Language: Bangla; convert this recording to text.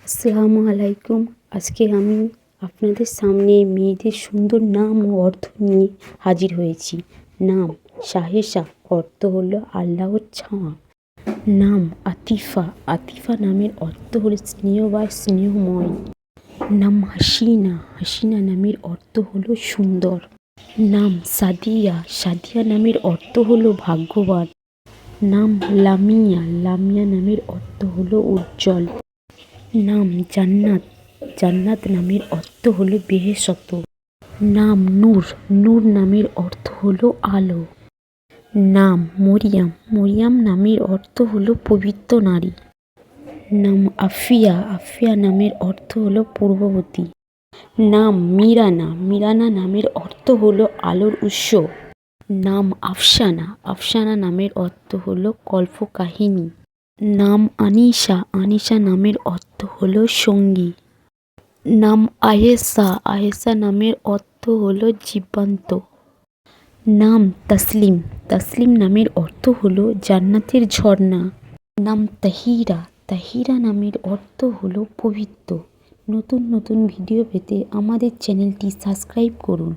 আসসালামু আলাইকুম। আজকে আমি আপনাদের সামনে মেয়েদের সুন্দর নাম ও অর্থ নিয়ে হাজির হয়েছি। নাম সাহেসা, অর্থ হলো আল্লাহর ছাওয়া। নাম আতিফা, আতিফা নামের অর্থ হলো স্নেহ বা স্নেহময়। নাম হাসিনা, হাসিনা নামের অর্থ হলো সুন্দর। নাম সাদিয়া, সাদিয়া নামের অর্থ হলো ভাগ্যবান। নাম লামিয়া, লামিয়া নামের অর্থ হলো উজ্জ্বল। নাম জান্নাত, জান্নাত নামের অর্থ হলো বেহেশত। নাম নূর, নূর নামের অর্থ হলো আলো। নাম মরিয়াম, মরিয়াম নামের অর্থ হলো পবিত্র নারী। নাম আফিয়া, আফিয়া নামের অর্থ হলো পূর্ববর্তী। নাম মিরানা, মিরানা নামের অর্থ হলো আলোর উৎস। নাম আফসানা, আফসানা নামের অর্থ হলো কল্পকাহিনী। নাম আনিশা, আনিশা নামের অর্থ হলো সঙ্গী। নাম আয়েশা, আয়েশা নামের অর্থ হলো জীবন্ত। নাম তাসলিম, তাসলিম নামের অর্থ হলো জান্নাতের ঝর্ণা। নাম তাহিরা, তাহিরা নামের অর্থ হলো পবিত্র। নতুন নতুন ভিডিও পেতে আমাদের চ্যানেলটি সাবস্ক্রাইব করুন।